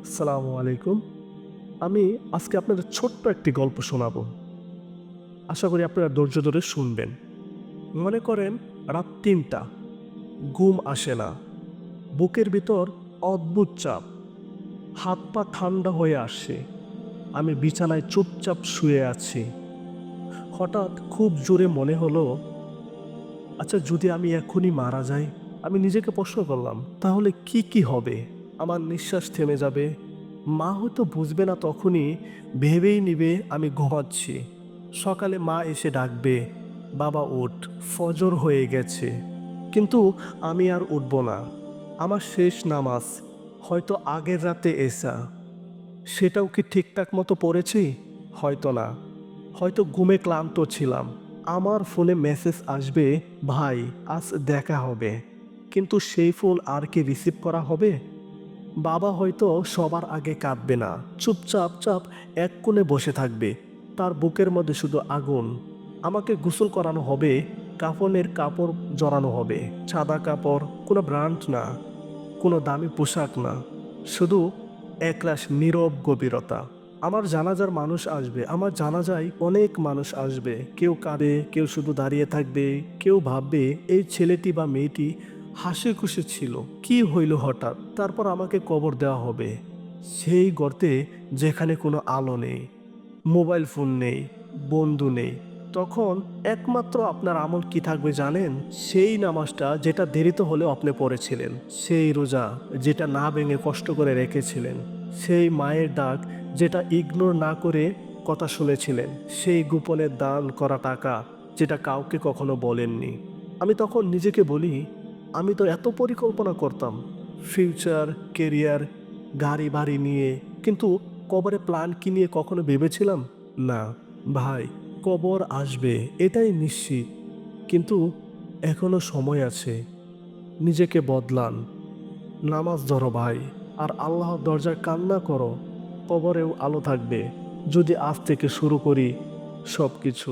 আসসালামু আলাইকুম। আমি আজকে আপনাদের ছোট্ট একটি গল্প শোনাবো। আশা করি আপনারা ধৈর্য ধরে শুনবেন। মনে করেন রাত ৩টা, ঘুম আসে না, বুকের ভিতর অদ্ভুত চাপ, হাত পা ঠান্ডা হয়ে আসে। আমি বিছানায় চুপচাপ শুয়ে আছি। হঠাৎ খুব জোরে মনে হলো, আচ্ছা যদি আমি এখনই মারা যাই? আমি নিজেকে প্রশ্ন করলাম, তাহলে কি হবে? আমার নিঃশ্বাস থেমে যাবে, মা হয়তো বুঝবে না তখনই, ভেবেই নিবে আমি ঘুমাচ্ছি। সকালে মা এসে ডাকবে, বাবা ওঠ, ফজর হয়ে গেছে। কিন্তু আমি আর উঠব না। আমার শেষ নামাজ হয়তো আগের রাতে এসা, সেটাও কি ঠিকঠাক মতো পড়েছি? হয়তো না। হয়তো ঘুমে ক্লান্ত ছিলাম। আমার ফোনে মেসেজ আসবে, ভাই আজ দেখা হবে। কিন্তু সেই ফোন আর কি রিসিভ করা হবে? বাবা হয়তো সবার আগে কাঁদবে না, চুপচাপ চাপ এক কোণে বসে থাকবে, তার বুকের মধ্যে শুধু আগুন। আমাকে গোসল করানো হবে, কাফনের কাপড় জড়ানো হবে, সাদা কাপড়, কোনো ব্র্যান্ড না, কোনো দামি পোশাক না, শুধু একরাশ নীরব গভীরতা। আমার জানাজার মানুষ আসবে, আমার জানাজায় অনেক মানুষ আসবে। কেউ কাঁদে, কেউ শুধু দাঁড়িয়ে থাকবে, কেউ ভাববে এই ছেলেটি বা মেয়েটি হাসি খুশি ছিল, কি হইল হঠাৎ। তারপর আমাকে কবর দেওয়া হবে সেই গর্তে, যেখানে কোনো আলো নেই, মোবাইল ফোন নেই, বন্ধু নেই। তখন একমাত্র আপনার আমল কি থাকবে জানেন? সেই নামাজটা যেটা দেরিতে হলেও আপনি পড়েছিলেন, সেই রোজা যেটা না ভেঙে কষ্ট করে রেখেছিলেন, সেই মায়ের ডাক যেটা ইগনোর না করে কথা শুনেছিলেন, সেই গোপনে দান করা টাকা যেটা কাউকে কখনো বলেননি। আমি তখন নিজেকে বলি, আমি তো এত পরিকল্পনা করতাম, ফিউচার, কেরিয়ার, গাড়ি বাড়ি নিয়ে, কিন্তু কবরে প্ল্যান কি নিয়ে কখনো ভেবেছিলাম? না ভাই, কবর আসবে এটাই নিশ্চিত। কিন্তু এখনো সময় আছে, নিজেকে বদলান, নামাজ ধরো ভাই, আর আল্লাহর দরজায় কান্না করো। কবরেও আলো থাকবে যদি আজ থেকে শুরু করি সব কিছু।